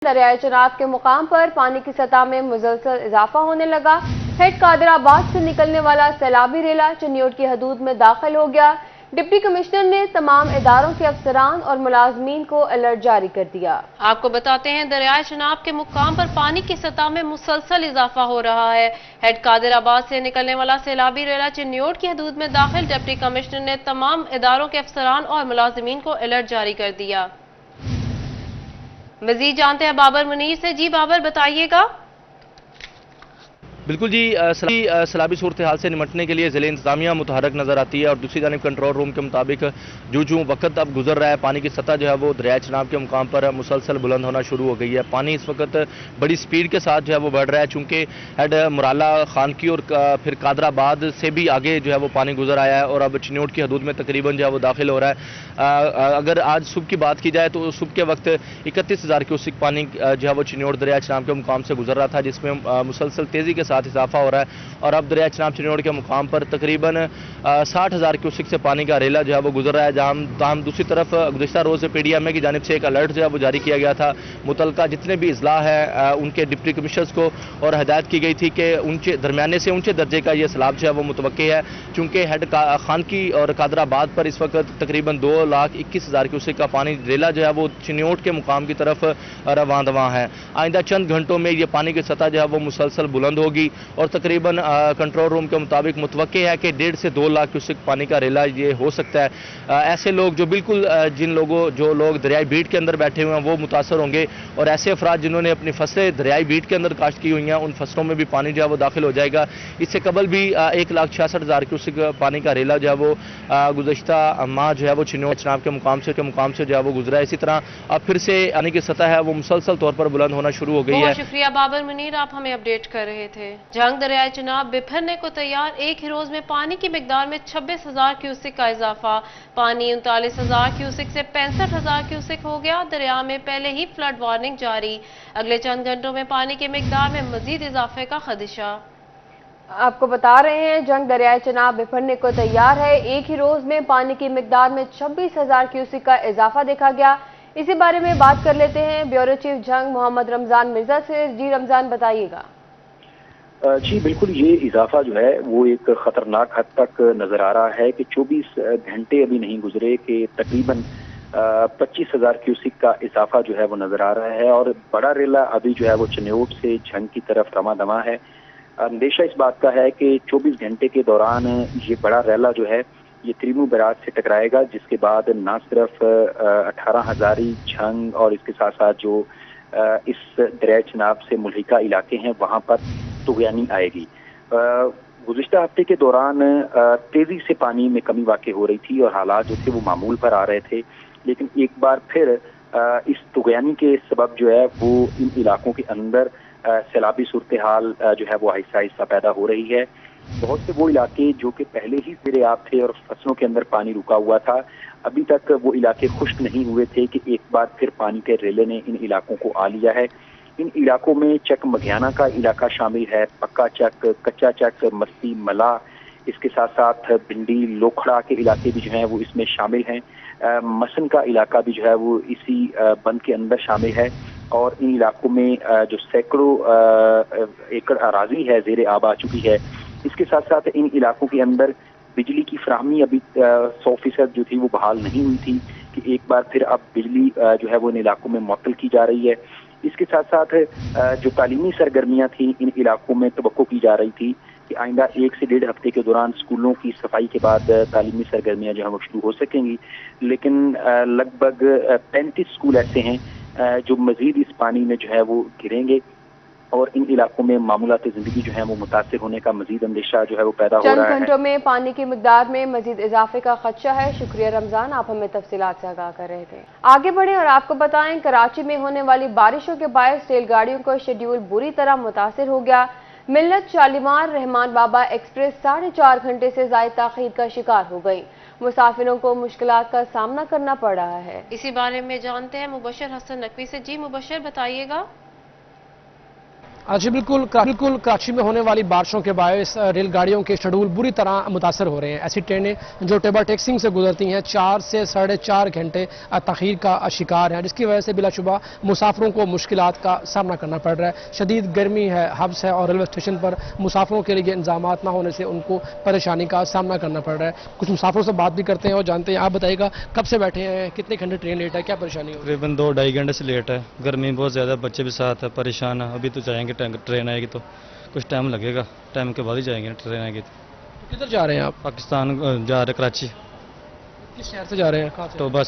दरियाए चनाब के मुकाम पर पानी की सतह में मुसलसल इजाफा होने लगा। हेड कादराबाद से निकलने वाला सैलाबी रेला चिन्योट की हदूद में दाखिल हो गया। डिप्टी कमिश्नर ने तमाम इदारों के अफसरान और मुलाजमीन को अलर्ट जारी कर दिया। आपको बताते हैं, दरियाए चनाब के मुकाम पर पानी की सतह में मुसलसल इजाफा हो रहा है। हेड कादराबाद से निकलने वाला सैलाबी रेला चिन्योट की हदूद में दाखिल। डिप्टी कमिश्नर ने तमाम इदारों के अफसरान और मुलाजमीन को अलर्ट जारी कर दिया। मजीद जानते हैं बाबर मुनीर से। जी बाबर, बताइएगा। बिल्कुल जी, सैलाबी सूरत हाल से निमटने के लिए ज़िले इंतजामिया मुतहरक नज़र आती है और दूसरी जानिब कंट्रोल रूम के मुताबिक जो वक्त अब गुजर रहा है, पानी की सतह जो है वो दरियाए चनाब के मुकाम पर मुसलसल बुलंद होना शुरू हो गई है। पानी इस वक्त बड़ी स्पीड के साथ जो है वो बढ़ रहा है, चूँकि हेड मुराला खानकी और फिर कादराबाद से भी आगे जो है वो पानी गुजर आया है और अब चिन्योट की हदूद में तकरीबन जो है वो दाखिल हो रहा है। अगर आज सुबह की बात की जाए तो सुबह के वक्त 31,000 क्यूसिक पानी जो है वो चिन्योट दरियाए चनाब के मुकाम से गुजर रहा था, जिसमें मुसलसल तेज़ी के साथ इजाफा हो रहा है और अब दरिया चनाब चिन्योट के मुकाम पर तकरीबन 60,000 क्यूसिक से पानी का रेला जो है वो गुजर रहा है। जहाँ दूसरी तरफ गुज़िश्ता रोज़ PDMA की जानिब से एक अलर्ट जो है वो जारी किया गया था। मुतलका जितने भी इजला है उनके डिप्टी कमिश्नर्स को और हदायत की गई थी कि ऊंचे दरमियाने से ऊंचे दर्जे का ये सैलाब जो है वो मुतवक्की है, चूँकि हेड खानकी और कादराबाद पर इस वक्त तकरीबन 2,21,000 क्यूसिक का पानी रेला जो है वो चिन्योट के मुकाम की तरफ रवां दवां है। आइंदा चंद घंटों में ये पानी की सतह जो है वो मुसलसल बुलंद होगी और तकरीबन कंट्रोल रूम के मुताबिक मुतवक्के है कि 1.5 से 2 लाख क्यूसिक पानी का रेला ये हो सकता है। ऐसे लोग जो बिल्कुल जो लोग दरियाई बीट के अंदर बैठे हुए हैं वो मुतासर होंगे और ऐसे अफराद जिन्होंने अपनी फसलें दरियाई बीट के अंदर काश्त की हुई हैं उन फसलों में भी पानी जो है वो दाखिल हो जाएगा। इससे कबल भी 1,66,000 क्यूसिक पानी का रेला जो है वो गुज़श्ता माह जो है वो चिन्योट चनाब के मुकाम से जो है वो गुजरा है। इसी तरह अब फिर से पानी की सतह है वो मुसलसल तौर पर बुलंद होना शुरू हो गई है। बहुत शुक्रिया बाबर मुनीर, आप हमें अपडेट कर रहे थे। जंग दरियाए चनाब बिफरने को तैयार। एक ही रोज में पानी की मिकदार में 26,000 क्यूसिक का इजाफा। पानी 39,000 क्यूसिक से 65,000 क्यूसिक हो गया। दरिया में पहले ही फ्लड वार्निंग जारी। अगले चंद घंटों में पानी की मिकदार में मजीद इजाफे का खदशा। आपको बता रहे हैं, जंग दरियाए चनाब बिफरने को तैयार है। एक ही रोज में पानी की मिकदार में 26,000 क्यूसिक का इजाफा देखा गया। इसी बारे में बात कर लेते हैं ब्यूरो चीफ जंग मोहम्मद रमजान मिर्जा से। जी रमजान, बताइएगा। जी बिल्कुल, ये इजाफा जो है वो एक खतरनाक हद तक नजर आ रहा है कि 24 घंटे अभी नहीं गुजरे कि तकरीबन 25,000 क्यूसिक का इजाफा जो है वो नजर आ रहा है और बड़ा रेला अभी जो है वो चिन्योट से झंग की तरफ रवां दवां है। अंदेशा इस बात का है कि 24 घंटे के दौरान ये बड़ा रेला जो है ये त्रिमू बराज से टकराएगा, जिसके बाद ना सिर्फ 18 हजारी झंग और इसके साथ साथ जो इस दरिया चनाब से मुल्हिका इलाके हैं वहां पर तुगयानी आएगी। गुज़िश्ता हफ्ते के दौरान तेजी से पानी में कमी वाक़ई हो रही थी और हालात जो थे वो मामूल पर आ रहे थे, लेकिन एक बार फिर इस तुगयानी के सबब जो है वो इन इलाकों के अंदर सैलाबी सूरत हाल जो है वो आहिस्ता आहिस्ता पैदा हो रही है। बहुत से वो इलाके जो कि पहले ही ज़ेरे आब थे और फसलों के अंदर पानी रुका हुआ था, अभी तक वो इलाके खुश्क नहीं हुए थे कि एक बार फिर पानी के रेले ने इन इलाकों को आ लिया है। इन इलाकों में चक मघियाना का इलाका शामिल है, पक्का चक, कच्चा चक, मस्ती मला, इसके साथ साथ भिंडी लोखड़ा के इलाके भी जो हैं वो इसमें शामिल हैं। मसन का इलाका भी जो है वो इसी बंद के अंदर शामिल है और इन इलाकों में जो सैकड़ों एकड़ अराजी है ज़ेरे आब आ चुकी है। इसके साथ साथ इन इलाकों के अंदर बिजली की फराहमी अभी 100% जो थी वो बहाल नहीं हुई थी कि एक बार फिर अब बिजली जो है वो इन इलाकों में मुअत्तल की जा रही है। इसके साथ साथ जो तालीमी सरगर्मियां थी इन इलाकों में तवक्को की जा रही थी कि आइंदा 1 से 1.5 हफ्ते के दौरान स्कूलों की सफाई के बाद तालीमी सरगर्मियां जो है वो शुरू हो सकेंगी, लेकिन लगभग 35 स्कूल ऐसे हैं जो मजीद इस पानी में जो है वो गिरेंगे और इन इलाकों में मामूलात जिंदगी जो है वो मुतासिर होने का मजीद अंदेशा जो है वो पैदा हो रहा है। चंद घंटों में पानी की मिकदार में मजीद इजाफे का खदशा है। शुक्रिया रमजान, आप हमें तफसीलात से आगाह कर रहे थे। आगे बढ़े और आपको बताएं, कराची में होने वाली बारिशों के बायस रेलगाड़ियों का शेड्यूल बुरी तरह मुतासिर हो गया। मिल्लत शालीमार रहमान बाबा एक्सप्रेस 4.5 घंटे से ज्यादा ताखीर का शिकार हो गई। मुसाफिरों को मुश्किलात का सामना करना पड़ रहा है। इसी बारे में जानते हैं मुबशर हसन नकवी से। जी मुबशर, बताइएगा। जी बिल्कुल कराची में होने वाली बारिशों के बायस रेलगाड़ियों के शेड्यूल बुरी तरह मुतासर हो रहे हैं। ऐसी ट्रेनें जो टेबल टेक्सिंग से गुजरती हैं 4 से 4.5 घंटे तखीर का शिकार हैं, जिसकी वजह से बिलाशुबा मुसाफिरों को मुश्किलात का सामना करना पड़ रहा है। शदीद गर्मी है, हब्स है और रेलवे स्टेशन पर मुसाफिरों के लिए इंतजामात ना होने से उनको परेशानी का सामना करना पड़ रहा है। कुछ मुसाफिरों से बात भी करते हैं और जानते हैं। आप बताइएगा कब से बैठे हैं, कितने घंटे ट्रेन लेट है, क्या परेशानी हो रही है? तकरीबन 2-2.5 घंटे से लेट है। गर्मी बहुत ज़्यादा, बच्चे भी साथ है, परेशान है। अभी तो जाएंगे, ट्रेन आएगी तो कुछ टाइम लगेगा, टाइम के बाद ही जाएंगे, ट्रेन आएगी तो। किधर जा रहे हैं आप? पाकिस्तान जा रहे, कराची। किस शहर से जा रहे हैं, कहाँ से? टोबा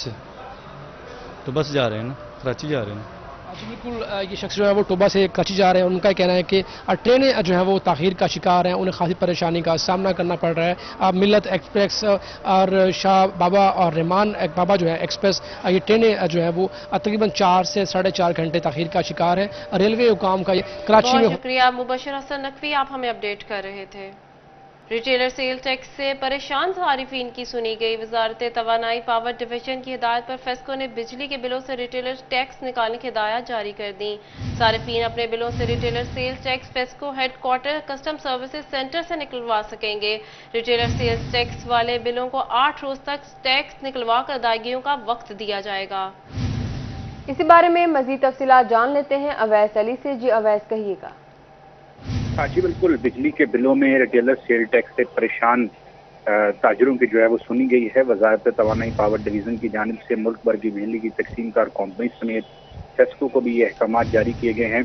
से जा रहे हैं ना, कराची जा रहे हैं। जी बिल्कुल, ये शख्स जो है वो टोबा से कराची जा रहे हैं। उनका कहना है कि ट्रेनें जो है वो ताखीर का शिकार हैं, उन्हें खासी परेशानी का सामना करना पड़ रहा है। मिल्लत एक्सप्रेस और शाह बाबा और रहमान बाबा जो है एक्सप्रेस, ये ट्रेनें जो है वो तकरीबन 4 से 4.5 घंटे ताखीर का शिकार है। रेलवे हुकाम का ये कराची में। शुक्रिया मुबशर हसन नकवी, आप हमें अपडेट कर रहे थे। रिटेलर सेल टैक्स से परेशान सारिफीन की सुनी गई। वजारत तवानाई पावर डिवीजन की हिदायत पर फेस्को ने बिजली के बिलों से रिटेलर टैक्स निकालने की हिदायत जारी कर दी। सारिफीन अपने बिलों से retailer sale tax FESCO headquarter custom services centre से निकलवा सकेंगे। रिटेलर सेल टैक्स वाले बिलों को 8 रोज तक टैक्स निकलवा कर अदायगियों का वक्त दिया जाएगा। इसी बारे में मजीद तफसीलात जान लेते हैं अवैस अली से। जी अवैस, कहिएगा। हाँ जी बिल्कुल, बिजली के बिलों में रिटेलर सेल टैक्स से परेशान ताजरों की जो है वो सुनी गई है। वजारत तवानाई पावर डिवीजन की जानिब से मुल्क भर की बिजली की तकसीम कार कंपनी समेत फेस्को को भी ये अहकाम जारी किए गए हैं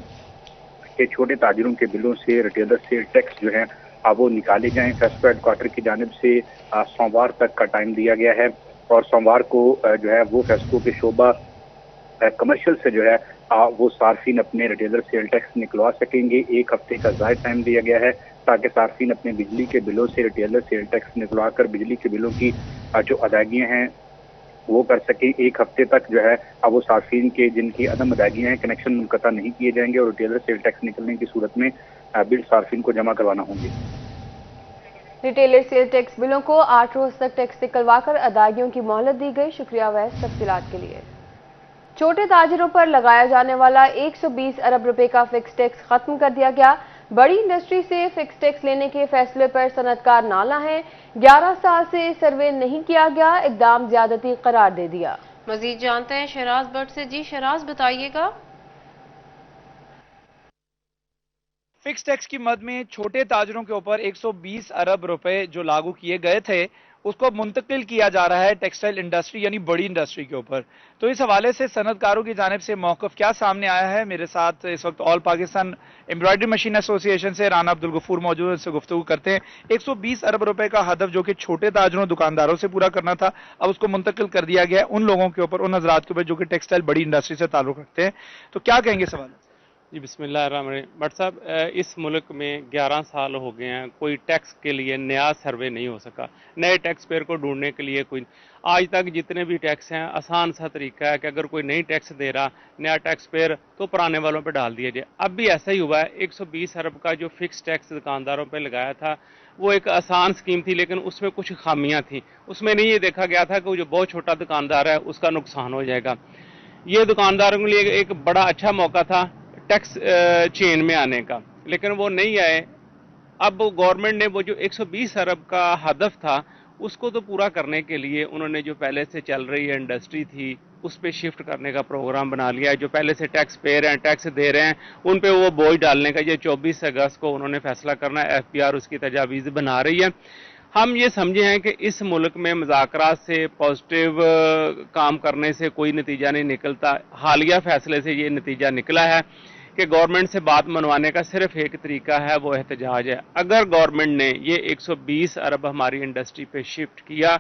कि छोटे ताजरों के बिलों से रिटेलर सेल टैक्स जो है वो निकाले जाएं। फेस्को हेडक्वार्टर की जानिब से सोमवार तक का टाइम दिया गया है और सोमवार को जो है वो फेस्को के शोबा कमर्शियल से जो है वो सार्फिन अपने रिटेलर सेल टैक्स निकलवा सकेंगे। 1 हफ्ते का ज़ायद टाइम दिया गया है ताकि सार्फिन अपने बिजली के बिलों से रिटेलर सेल टैक्स निकलवा कर बिजली के बिलों की जो अदायगियाँ हैं वो कर सकें। 1 हफ्ते तक जो है वो सार्फिन के जिनकी अदम अदायगियाँ हैं कनेक्शन मुनक़ता नहीं किए जाएंगे और रिटेलर सेल टैक्स निकलने की सूरत में बिल सार्फिन को जमा करवाना होंगे। रिटेलर सेल टैक्स बिलों को 8 रोज तक टैक्स निकलवा कर अदायगियों की मोहलत दी गई। शुक्रिया अवैस तफसीलात के लिए। छोटे ताजिरों पर लगाया जाने वाला 120 अरब रुपए का फिक्स टैक्स खत्म कर दिया गया। बड़ी इंडस्ट्री से फिक्स टैक्स लेने के फैसले पर सनतकार नाला हैं। 11 साल से सर्वे नहीं किया गया, इकदाम ज्यादती करार दे दिया। मजीद जानते हैं शहराज भट्ट से। जी शहराज, बताइएगा। फिक्स टैक्स की मद में छोटे ताजरों के ऊपर 120 अरब रुपए जो लागू किए गए थे उसको मुंतकिल किया जा रहा है टेक्सटाइल इंडस्ट्री यानी बड़ी इंडस्ट्री के ऊपर। तो इस हवाले से सनतकारों की जानिब से मौक़िफ़ क्या सामने आया है, मेरे साथ इस वक्त all Pakistan embroidery machine association से राना अब्दुल गफूर मौजूद है, इससे गुफ्तगू करते हैं। 120 अरब रुपए का हदफ जो कि छोटे ताजरों दुकानदारों से पूरा करना था, अब उसको मुंतकिल कर दिया गया है उन लोगों के ऊपर, उन हजरात के ऊपर जो कि टेक्सटाइल बड़ी इंडस्ट्री से ताल्लुक रखते हैं। तो क्या कहेंगे सवाल? जी बिस्मिल्लाहिर्रहमानिर्रहीम। भट्ट साहब, इस मुल्क में 11 साल हो गए हैं, कोई टैक्स के लिए नया सर्वे नहीं हो सका। नए टैक्स पेयर को ढूंढने के लिए कोई, आज तक जितने भी टैक्स हैं आसान सा तरीका है कि अगर कोई नई टैक्स दे रहा नया टैक्स पेयर तो पुराने वालों पे डाल दिया जाए। अब भी ऐसा ही हुआ है। 120 अरब का जो फिक्स टैक्स दुकानदारों पे लगाया था वो एक आसान स्कीम थी, लेकिन उसमें कुछ खामियां थी। उसमें नहीं ये देखा गया था कि वो जो बहुत छोटा दुकानदार है उसका नुकसान हो जाएगा। ये दुकानदारों के लिए एक बड़ा अच्छा मौका था टैक्स चेन में आने का, लेकिन वो नहीं आए। अब गवर्नमेंट ने वो जो 120 अरब का हदफ था उसको तो पूरा करने के लिए उन्होंने जो पहले से चल रही है इंडस्ट्री थी उस पर शिफ्ट करने का प्रोग्राम बना लिया है। जो पहले से टैक्स पेयर हैं, टैक्स दे रहे हैं, उन पे वो बोझ डालने का ये 24 अगस्त को उन्होंने फैसला करना है। FPR उसकी तजावीज़ बना रही है। हम ये समझे हैं कि इस मुल्क में मुज़ाकरात से, पॉजिटिव काम करने से कोई नतीजा नहीं निकलता। हालिया फैसले से ये नतीजा निकला है कि गवर्नमेंट से बात मनवाने का सिर्फ एक तरीका है, वो एहतजाज है। अगर गवर्नमेंट ने ये 120 अरब हमारी इंडस्ट्री पे शिफ्ट किया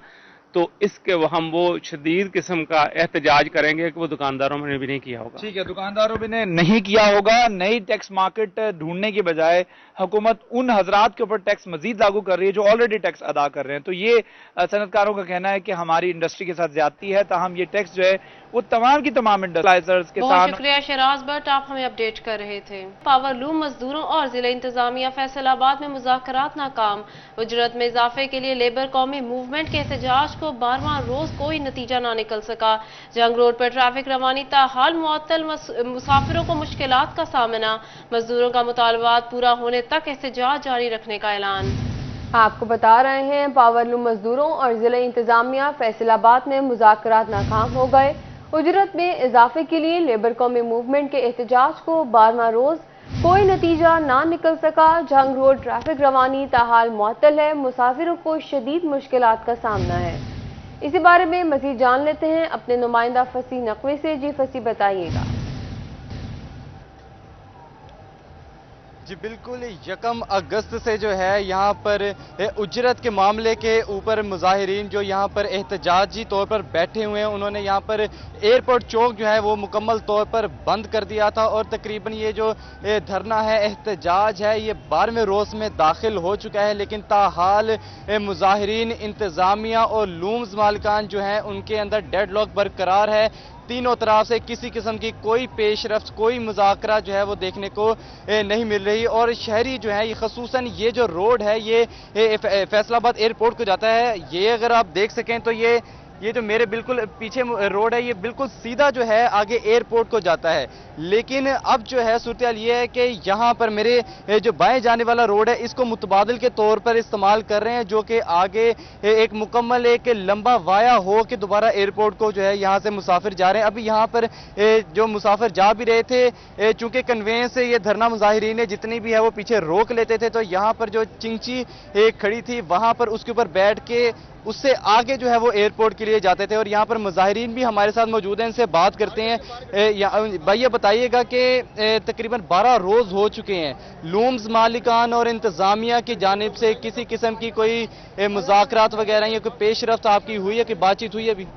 तो इसके हम वो शदीद किस्म का एहतजाज करेंगे कि वो दुकानदारों ने भी नहीं किया होगा। ठीक है, दुकानदारों ने नहीं किया होगा। नई टैक्स मार्केट ढूंढने की बजाय हुकूमत उन हजरात के ऊपर टैक्स मजीद लागू कर रही है जो ऑलरेडी टैक्स अदा कर रहे हैं। तो ये सनतकारों का कहना है कि हमारी इंडस्ट्री के साथ ज्यादती है, ताहम ये टैक्स जो है वो तमाम की तमाम इंडस्ट्राइजर्स के साथ। शुक्रिया शहराज भट्ट, आप हमें अपडेट कर रहे थे। पावरलूम मजदूरों और जिला इंतजामिया फैसलाबाद में मुज़ाकरात नाकाम। उजरत में इजाफे के लिए लेबर कौमी मूवमेंट के एहतजाज को को 12वां रोज कोई नतीजा ना निकल सका। जंग रोड पर ट्रैफिक रवानी ताहाल मुअत्तल, मुसाफिरों को मुश्किलात का सामना, मजदूरों का मुतालबात पूरा होने तक एहतजाज जारी रखने का ऐलान। आपको बता रहे हैं, पावरलूम मजदूरों और जिला इंतजामिया फैसलाबाद में मुज़ाकरात नाकाम हो गए। उजरत में इजाफे के लिए लेबर कौमी मूवमेंट के एहतजाज को 12वां रोज कोई नतीजा ना निकल सका। जंग रोड ट्रैफिक रवानी ताहाल मुअत्तल है, मुसाफिरों को शदीद मुश्किलात का सामना है। इसी बारे में मजीद जान लेते हैं अपने नुमाइंदा फसी नकवी से। जी फसी, बताइएगा। जी बिल्कुल, 1 अगस्त से जो है यहाँ पर उजरत के मामले के ऊपर मुजाहिरीन जो यहाँ पर एहतजाजी तौर पर बैठे हुए हैं, उन्होंने यहाँ पर एयरपोर्ट चौक जो है वो मुकम्मल तौर पर बंद कर दिया था और तकरीबन ये जो धरना है, एहतजाज है, ये 12वें रोज़ में दाखिल हो चुका है। लेकिन ताहाल मुजाहिरीन, इंतज़ामिया और लूम्स मालिकान जो हैं उनके अंदर डेडलॉक बरकरार है। तीनों तरफ से किसी किस्म की कोई पेशरफ्त, कोई मुज़ाकरा जो है वो देखने को नहीं मिल रही। और शहरी जो है, ये खसूसन ये जो रोड है ये फैसलाबाद एयरपोर्ट को जाता है, ये अगर आप देख सकें तो ये जो मेरे बिल्कुल पीछे रोड है, ये बिल्कुल सीधा जो है आगे एयरपोर्ट को जाता है। लेकिन अब जो है सूरत ये है कि यहाँ पर मेरे जो बाएं जाने वाला रोड है इसको मुतबादिल के तौर पर इस्तेमाल कर रहे हैं, जो कि आगे एक मुकम्मल एक लंबा वाया हो कि दोबारा एयरपोर्ट को जो है यहाँ से मुसाफिर जा रहे हैं। अभी यहाँ पर जो मुसाफिर जा भी रहे थे, चूंकि कन्वेंस से ये धरना मुजाहिरीन जितनी भी है वो पीछे रोक लेते थे, तो यहाँ पर जो चिंची खड़ी थी वहाँ पर उसके ऊपर बैठ के उससे आगे जो है वो एयरपोर्ट के लिए जाते थे। और यहाँ पर मुजाहिरीन भी हमारे साथ मौजूद हैं, इनसे बात करते हैं। भाई ये बताइएगा कि तकरीबन 12 रोज़ हो चुके हैं, लूम्स मालिकान और इंतज़ामिया की जानिब से किसी किस्म की कोई मुज़ाकरात वगैरह या कोई पेशरफ्त आपकी हुई है, कि बातचीत हुई है? अभी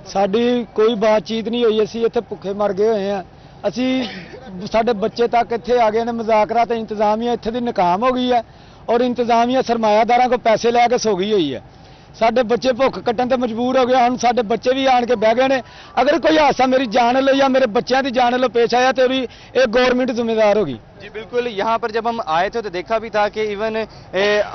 साडी कोई बातचीत नहीं हुई, असी इत्थे भुखे मर गए हुए हैं। असी साडे बच्चे तक इत्थे आ गए ने, मुज़ाकरात इंतज़ामिया इत्थे दी नाकाम हो गई है और इंतज़ामिया सरमायादारां को पैसे लैके सो गई हुई है। साडे बच्चे भुख कट्टन ते मजबूर हो गए, हम साडे बच्चे भी आन के बह गए ने। अगर कोई हादसा मेरी जान लो या मेरे बच्चों की जान लो पेश आया तो भी एक गवर्नमेंट जिम्मेदार होगी। जी बिल्कुल, यहाँ पर जब हम आए थे तो देखा भी था कि इवन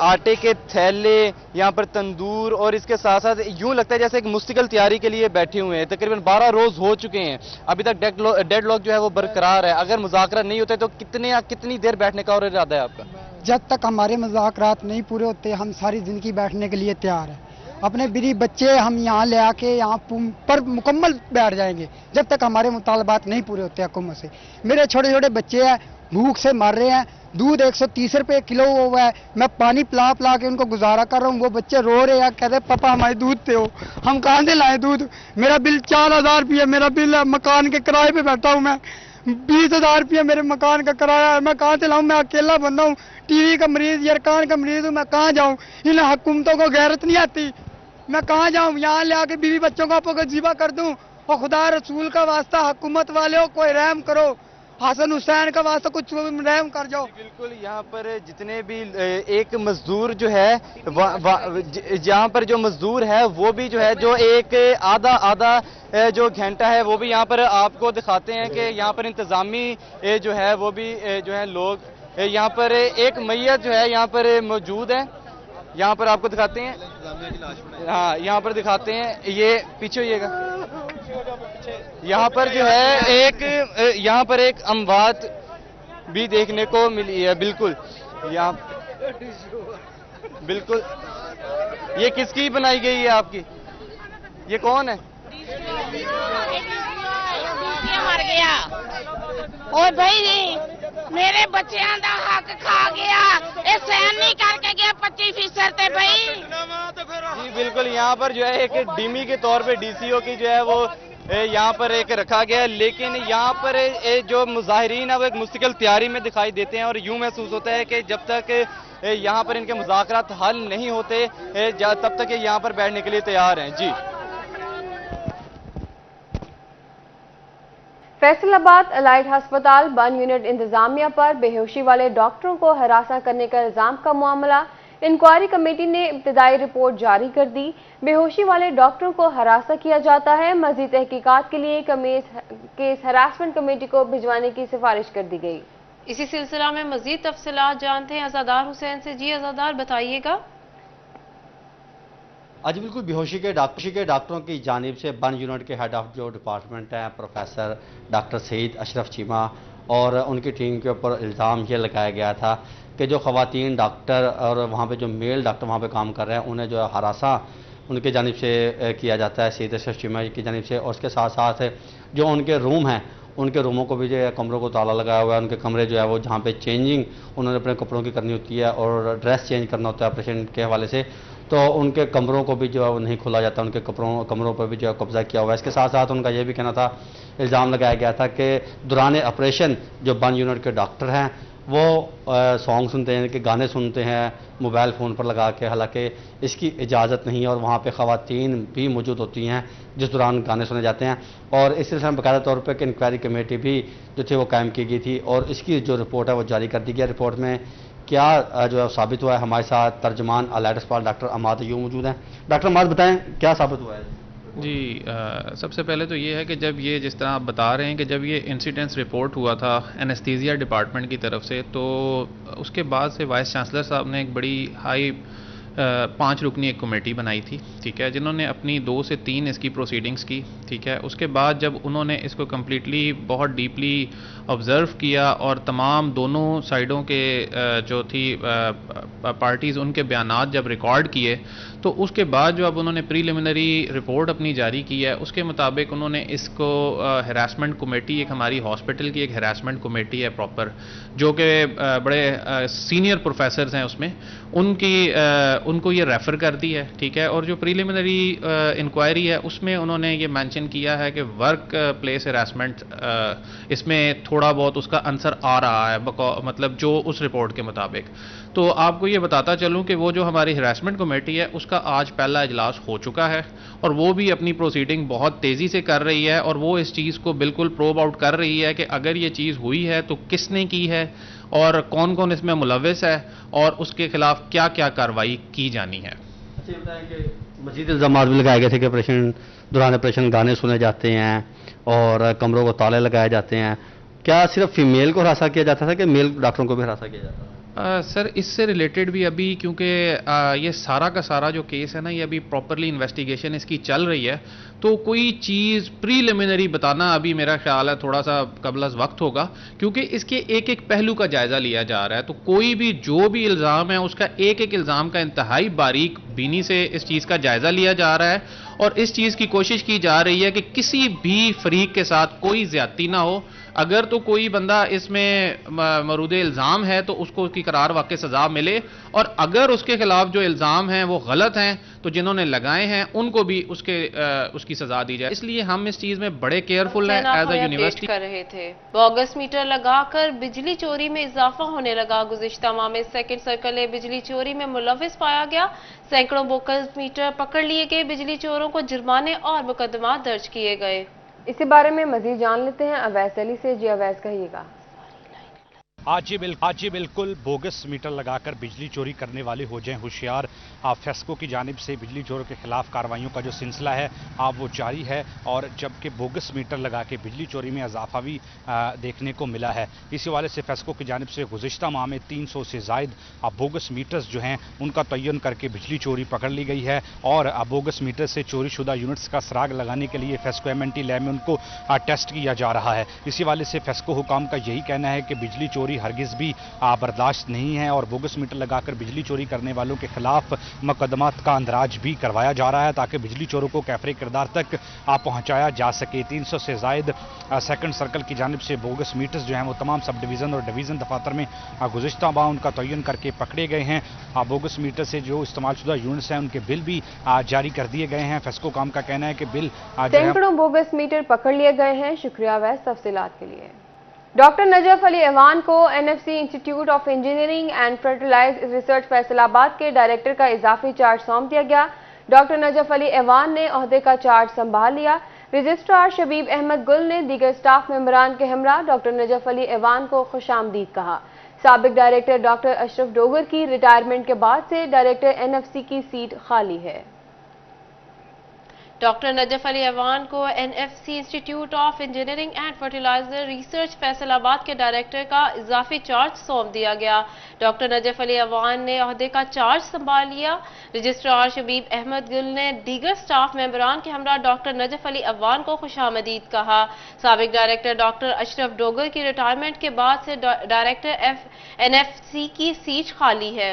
आटे के थैले, यहाँ पर तंदूर, और इसके साथ साथ यूं लगता है जैसे एक मुस्तकिल तैयारी के लिए बैठे हुए हैं। तकरीबन 12 रोज़ हो चुके हैं, अभी तक डेडलॉक जो है वो बरकरार है। अगर मुज़ाकरा नहीं होते तो कितनी देर बैठने का और इरादा है आपका? जब तक हमारे मुज़ाकरात नहीं पूरे होते हम सारी ज़िंदगी बैठने के लिए तैयार हैं। अपने बीवी बच्चे हम यहाँ ले आके यहाँ पर मुकम्मल बैठ जाएंगे जब तक हमारे मुतालबात नहीं पूरे होते हुकूमत से। मेरे छोटे छोटे बच्चे हैं, भूख से मर रहे हैं, दूध 130 रुपये किलो हुआ है, मैं पानी पिला पिला के उनको गुजारा कर रहा हूँ। वो बच्चे रो रहे हैं, कहते पापा हमारे दूध दे हो, हम कहाँ से लाएं दूध? मेरा बिल 4000 रुपये मेरा बिल है, मकान के किराए पे बैठा हूँ मैं, 20,000 रुपये मेरे मकान का किराया है, मैं कहाँ से लाऊं? मैं अकेला बंदा हूँ, टीवी का मरीज, यरकान का मरीज हूँ, मैं कहाँ जाऊँ? इन हुकूमतों को गैरत नहीं आती, मैं कहाँ जाऊँ? यहाँ ले आके बीवी बच्चों का जीवा कर दूँ? और खुदा रसूल का वास्ता हुकूमत वाले हो, कोई रहम करो, हसन हुसैन का वास्ता कुछ रहम कर जाओ। बिल्कुल, यहाँ पर जितने भी एक मजदूर जो है यहाँ पर जो मजदूर है वो भी जो है जो एक आधा जो घंटा है वो भी यहाँ पर आपको दिखाते हैं कि यहाँ पर इंतजामी जो है वो भी जो है लोग यहाँ पर एक मैयत जो है यहाँ पर मौजूद है, यहाँ पर आपको दिखाते हैं। हाँ, यहाँ पर दिखाते हैं, ये पीछे होइएगा। यहाँ पर जो है यहाँ पर एक अमवात भी देखने को मिली है। बिल्कुल, यहाँ बिल्कुल, ये किसकी बनाई गई है आपकी? ये कौन है? मर गया और भाई मेरे बच्चों का हक खा गया, ये सहन नहीं करके गया 25% थे भाई। जी बिल्कुल, यहाँ पर जो है एक डीमी के तौर पे डीसीओ की जो है वो यहाँ पर एक रखा गया है, लेकिन यहाँ पर जो मुजाहिरीन है वो एक मुस्तकिल तैयारी में दिखाई देते हैं और यूं महसूस होता है कि जब तक यहाँ पर इनके मुज़ाकरात हल नहीं होते तब तक ये यहाँ पर बैठने के लिए तैयार हैं। जी, फैसलाबाद अलाइड अस्पताल बंद, यूनिट इंतजामिया पर बेहोशी वाले डॉक्टरों को हरासा करने का इल्जाम का मामला। इंक्वायरी कमेटी ने इब्तिदाई रिपोर्ट जारी कर दी। बेहोशी वाले डॉक्टरों को हरासा किया जाता है। मजीद तहकीकात के लिए केस हरासमेंट कमेटी को भिजवाने की सिफारिश कर दी गई। इसी सिलसिला में मजीद तफसीलात जानते हैं अज़ादार हुसैन से। जी अज़ादार, बताइएगा। آج بالکل بیہوشی کے ڈاکٹروں کی جانب سے بن یونٹ کے ہیڈ آف جو ڈپارٹمنٹ ہیں پروفیسر ڈاکٹر سعید اشرف چیمہ اور ان کی ٹیم کے اوپر الزام یہ لگایا گیا تھا کہ جو خواتین ڈاکٹر اور وہاں پہ جو میل ڈاکٹر وہاں پہ کام کر رہے ہیں انہیں جو ہے ہراساں ان کی جانب سے کیا جاتا ہے سعید اشرف چیمہ کی جانب سے، اور اس کے ساتھ ساتھ جو ان کے روم ہیں ان کے روموں کو بھی جو ہے کمروں کو تالا لگایا ہوا ہے، ان کے کمرے جو ہے وہ جہاں پہ چینجنگ انہوں نے اپنے کپڑوں کی کرنی ہوتی ہے اور ڈریس چینج کرنا ہوتا ہے آپریشن کے حوالے سے، تو ان کے کمروں کو بھی جو ہے وہ نہیں کھولا جاتا، ان کے کمروں پر بھی جو ہے قبضہ کیا ہوا ہے۔ اس کے ساتھ ساتھ ان کا یہ بھی کہنا تھا، الزام لگایا گیا تھا کہ دوران آپریشن جو بن یونٹ کے ڈاکٹر ہیں وہ سانگ سنتے ہیں، کہ گانے سنتے ہیں موبائل فون پر لگا کے، حالانکہ اس کی اجازت نہیں ہے اور وہاں پہ خواتین بھی موجود ہوتی ہیں جس دوران گانے سنے جاتے ہیں، اور اس سلسلے میں باقاعدہ طور پہ ایک انکوائری کمیٹی بھی جو تھی وہ قائم کی گئی تھی اور اس کی جو رپورٹ ہے وہ جاری کر دی گئی۔ رپورٹ میں کیا جو ہے ثابت ہوا ہے، ہمارے ساتھ ترجمان علیحدہ اسپتال ڈاکٹر عماد ایوب موجود ہیں۔ ڈاکٹر عماد بتائیں کیا ثابت ہوا ہے؟ جی سب سے پہلے تو یہ ہے کہ جب یہ جس طرح آپ بتا رہے ہیں کہ جب یہ انسیڈنس رپورٹ ہوا تھا اینستھیزیا ڈپارٹمنٹ کی طرف سے، تو اس کے بعد سے وائس چانسلر صاحب نے ایک بڑی ہائی 5 رکنی ایک کمیٹی بنائی تھی، ٹھیک ہے، جنہوں نے اپنی 2 سے 3 اس کی پروسیڈنگز کی، ٹھیک ہے۔ اس کے بعد جب انہوں نے اس کو کمپلیٹلی بہت ڈیپلی آبزرو کیا اور تمام دونوں سائڈوں کے جو تھی پارٹیز ان کے بیانات جب ریکارڈ کیے، تو اس کے بعد جو اب انہوں نے پریلیمنری رپورٹ اپنی جاری کی ہے، اس کے مطابق انہوں نے اس کو ہراسمنٹ کمیٹی، ایک ہماری ہاسپٹل کی ایک ہراسمنٹ کمیٹی ہے پراپر، جو کہ بڑے سینئر پروفیسرز ہیں اس میں، ان کو یہ ریفر کر دی ہے، ٹھیک ہے۔ اور جو پریلیمنری انکوائری ہے اس میں انہوں نے یہ مینشن کیا ہے کہ ورک پلیس ہراسمنٹ اس میں تھوڑا بہت اس کا عنصر آ رہا ہے، مطلب جو اس رپورٹ کے مطابق۔ تو آپ کو یہ بتاتا چلوں کہ وہ جو ہماری ہراسمنٹ کمیٹی ہے اس کا آج پہلا اجلاس ہو چکا ہے اور وہ بھی اپنی پروسیڈنگ بہت تیزی سے کر رہی ہے، اور وہ اس چیز کو بالکل پروب آؤٹ کر رہی ہے کہ اگر یہ چیز ہوئی ہے تو کس نے کی ہے اور کون کون اس میں ملوث ہے اور اس کے خلاف کیا کیا کارروائی کی جانی ہے۔ اچھا یہ بتائیں کہ مزید الزامات بھی لگائے گئے تھے کہ دوران آپریشن گانے سنے جاتے ہیں اور کمروں کو تالے لگائے جاتے ہیں، کیا صرف فیمیل کو ہراساں کیا جاتا تھا کہ میل ڈاکٹروں کو بھی ہراساں کیا جاتا تھا؟ سر اس سے ریلیٹڈ بھی ابھی کیونکہ یہ سارا کا سارا جو کیس ہے نا، یہ ابھی پراپرلی انویسٹیگیشن اس کی چل رہی ہے، تو کوئی چیز پریلیمنری بتانا ابھی میرا خیال ہے تھوڑا سا قبل از وقت ہوگا، کیونکہ اس کے ایک ایک پہلو کا جائزہ لیا جا رہا ہے۔ تو کوئی بھی جو بھی الزام ہے اس کا ایک ایک الزام کا انتہائی باریک بینی سے اس چیز کا جائزہ لیا جا رہا ہے، اور اس چیز کی کوشش کی جا رہی ہے کہ کسی بھی فریق کے ساتھ کوئی زیادتی نہ ہو۔ اگر تو کوئی بندہ اس میں مورد الزام ہے تو اس کو اس کی قرار واقع سزا ملے، اور اگر اس کے خلاف جو الزام ہیں وہ غلط ہیں تو جنہوں نے لگائے ہیں ان کو بھی اس کی سزا دی جائے۔ اس لیے ہم اس چیز میں بڑے کیئرفل ہیں ایز اے یونیورسٹی۔ کر رہے تھے بوگس میٹر لگا کر بجلی چوری میں اضافہ ہونے لگا۔ گزشتہ ماہ میں سیکنڈ سرکل بجلی چوری میں ملوث پایا گیا، سینکڑوں بوگس میٹر پکڑ لیے گئے، بجلی چوروں کو جرمانے اور مقدمات درج کیے گئے۔ اسی بارے میں مزید جان لیتے ہیں اویس علی سے۔ جی اویس کہیے گا۔ آج ہی بالکل بوگس میٹر لگا کر بجلی چوری کرنے والے ہو جائیں ہوشیار۔ فیسکو کی جانب سے بجلی چوروں کے خلاف کارروائیوں کا جو سلسلہ ہے وہ جاری ہے، اور جبکہ بوگس میٹر لگا کے بجلی چوری میں اضافہ بھی دیکھنے کو ملا ہے۔ اس حوالے سے فیسکو کی جانب سے گزشتہ ماہ میں 300 سے زائد بوگس میٹرز جو ہیں ان کا تعین کر کے بجلی چوری پکڑ لی گئی ہے، اور بوگس میٹر سے چوری شدہ یونٹس کا سراغ لگانے کے لیے فیسکو MNT لیب میں ان کو ٹیسٹ کیا جا رہا ہے۔ اسی حوالے سے فیسکو حکام کا یہی کہنا ہے کہ بجلی چوری ہرگز بھی برداشت نہیں ہے، اور بوگس میٹر لگا کر بجلی چوری کرنے والوں کے خلاف مقدمات کا اندراج بھی کروایا جا رہا ہے تاکہ بجلی چوروں کو کیفر کردار تک پہنچایا جا سکے۔ 300 سے زائد سیکنڈ سرکل کی جانب سے بوگس میٹرز جو ہیں وہ تمام سب ڈویژن اور ڈویژن دفاتر میں گزشتہ ماہ ان کا تعین کر کے پکڑے گئے ہیں۔ بوگس میٹر سے جو استعمال شدہ یونٹس ہیں ان کے بل بھی جاری کر دیے گئے ہیں۔ فیسکو کام کا کہنا ہے کہ بل سینکڑوں بوگس میٹر پکڑ لیے گئے ہیں۔ شکریہ ویس تفصیلات کے لیے۔ ڈاکٹر نجف علی ایوان کو NFC institute of engineering and fertilise research Faisal آباد کے ڈائریکٹر کا اضافی چارج سونپ دیا گیا۔ ڈاکٹر نجف علی ایوان نے عہدے کا چارج سنبھال لیا۔ رجسٹرار شبیب احمد گل نے دیگر سٹاف ممبران کے ہمراہ ڈاکٹر نجف علی ایوان کو خوش آمدید کہا۔ سابق ڈائریکٹر ڈاکٹر اشرف ڈوگر کی ریٹائرمنٹ کے بعد سے ڈائریکٹر NFC کی سیٹ خالی ہے۔ डॉक्टर नजफ अली अवान को NFC institute of engineering and fertilizer research Faisalabad के डायरेक्टर का इजाफी चार्ज सौंप दिया गया। डॉक्टर नजफ अली अवान ने ओहदे का चार्ज संभाल लिया। रजिस्ट्रार शबीब अहमद गुल ने दीगर स्टाफ मेंबरान के हमरा डॉक्टर नजफ अली अवान को खुशामदीद कहा। साबिक डायरेक्टर डॉक्टर अशरफ डोगर की रिटायरमेंट के बाद से डायरेक्टर एनएफसी की सीट खाली है।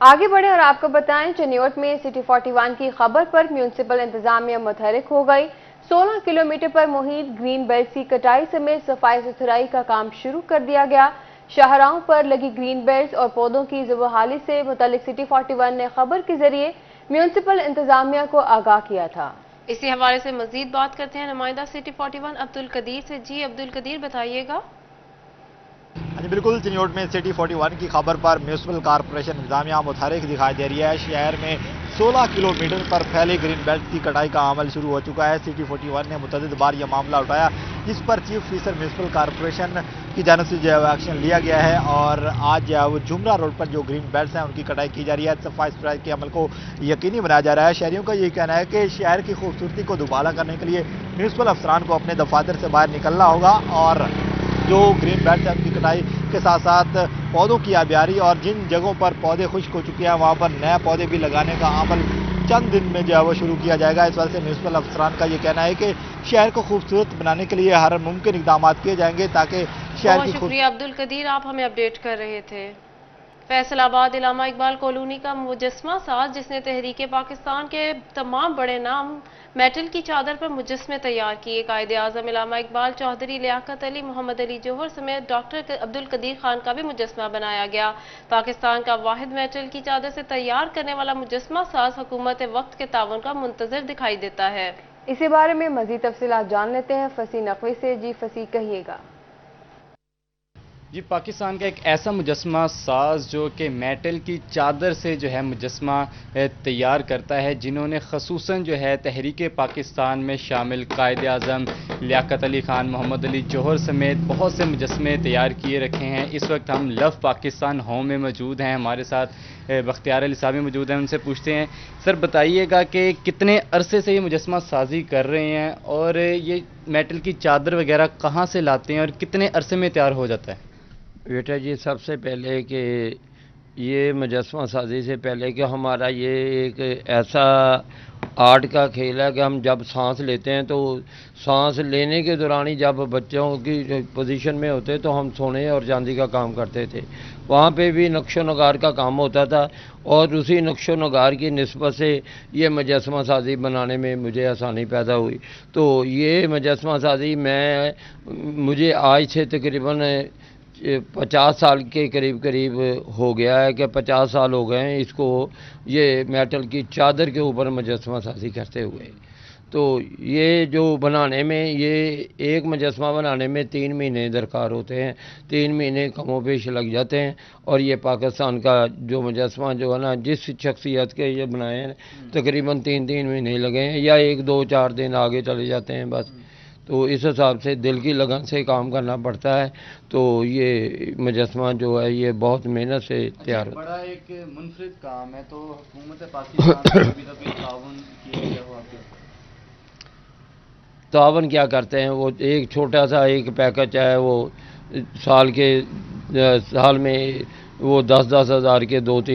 आगे बढ़े और आपको बताएं, चनियोट में सिटी 41 की खबर पर म्यूनिसिपल इंतजामिया मुतहरिक हो गई। 16 किलोमीटर पर मुहित ग्रीन बेल्ट की कटाई समेत सफाई सुथराई का काम शुरू कर दिया गया। शाहराहों पर लगी ग्रीन बेल्ट और पौधों की ज़ुबहाली से मुतल्लिक सिटी 41 ने खबर के जरिए म्यूनिसिपल इंतजामिया को आगाह किया था। इसी हवाले से मजीद बात करते हैं नुमाइंदा सिटी 41 अब्दुल कदीर से। जी अब्दुल कदीर, बताइएगा। जी बिल्कुल, चनियोट में सिटी 41 की खबर पर म्यूनिसिपल कॉर्पोरेशन इंतजामिया मुतहरिक दिखाई दे रही है। शहर में 16 किलोमीटर पर फैले ग्रीन बेल्ट की कटाई का अमल शुरू हो चुका है। सिटी 41 ने मुतअद्दिद बार यह मामला उठाया, जिस पर चीफ ऑफिसर म्यूनिसिपल कॉर्पोरेशन की जानिब से जो एक्शन लिया गया है और आज जो है वो जुमरा रोड पर जो ग्रीन बेल्ट हैं उनकी कटाई की जा रही है। सफाई सुथराई के अमल को यकीनी बनाया जा रहा है। शहरियों का ये कहना है कि शहर की खूबसूरती को दुबाला करने के लिए म्यूनिसिपल अफसरान को अपने दफातर से बाहर निकलना होगा और जो ग्रीन बेल्ट है उनकी कटाई के साथ साथ पौधों की आबियारी और जिन जगहों पर पौधे खुश्क हो चुके हैं वहाँ पर नए पौधे भी लगाने का अमल चंद दिन में जो है वो शुरू किया जाएगा। इस वजह से म्यूनिसिपल अफसरान का ये कहना है कि शहर को खूबसूरत बनाने के लिए हर मुमकिन इकदाम किए जाएंगे ताकि शहर की शुक्रिया अब्दुल कदीर, आप हमें अपडेट कर रहे थे। फैसलाबाद इलामा इकबाल कॉलोनी का मुजस्मा साज जिसने तहरीके पाकिस्तान के तमाम बड़े नाम मेटल की चादर पर मुजस्मे तैयार किए। कायद आजम इलामा इकबाल चौधरी, लियाकत अली, मोहम्मद अली जौहर समेत डॉक्टर अब्दुल कदीर खान का भी मुजस्मा बनाया गया। पाकिस्तान का वाहिद मेटल की चादर से तैयार करने वाला मुजस्मा साज हुकूमत वक्त के ताउन का मुंतजर दिखाई देता है। इसी बारे में मजीद तफसीलात जान लेते हैं फसी नकवी से। जी फसी, कहिएगा। जी, पाकिस्तान का एक ऐसा मुजस्मा साज जो कि मेटल की चादर से जो है मुजस्मा तैयार करता है, जिन्होंने खसूसन जो है तहरीक पाकिस्तान में शामिल कायद आज़म लियाकत अली खान, मोहम्मद अली जौहर समेत बहुत से मुजस्मे तैयार किए रखे हैं। इस वक्त हम लव पाकिस्तान होम में मौजूद हैं। हमारे साथ बख्तियार अली साहब मौजूद हैं, उनसे पूछते हैं। सर बताइएगा कि कितने अरसे से ये मुजस्मा साजी कर रहे हैं और ये मेटल की चादर वगैरह कहाँ से लाते हैं और कितने अरसे में तैयार हो जाता है? बेटा जी, सबसे पहले कि ये मुजस्मा साजी से पहले कि हमारा ये एक ऐसा आर्ट का खेल है कि हम जब सांस लेते हैं तो सांस लेने के दौरान ही जब बच्चों की पोजीशन में होते तो हम सोने और चांदी का काम करते थे। वहाँ पे भी नक्शो नगार का काम होता था और उसी नक्शो नगार की निस्बत से ये मुजस्मा साजी बनाने में मुझे आसानी पैदा हुई। तो ये मुजस्मा साजी मुझे आज से तकरीबन 50 साल के करीब हो गया है कि 50 साल हो गए हैं इसको ये मेटल की चादर के ऊपर मुजस्मा साजी करते हुए। तो ये जो बनाने में ये एक मुजस्मा बनाने में 3 महीने दरकार होते हैं। 3 महीने कमोबेश लग जाते हैं और ये पाकिस्तान का जो मुजस्मा जो है ना, जिस शख्सियत के ये बनाए हैं तकरीबन 3 महीने लगे हैं या 1-2-4 दिन आगे चले जाते हैं बस। तो इस हिसाब से दिल की लगन से काम करना पड़ता है। तो ये मुजस्मा जो है ये बहुत मेहनत से तैयार होता है। बड़ा एक मुनफरिद काम है। तो हुकूमत पाकिस्तान अभी तक ताउन किया गया हो आपके? ताउन क्या करते हैं, वो एक छोटा सा एक पैकेज है, वो साल में वो 10-10 हज़ार के 2-3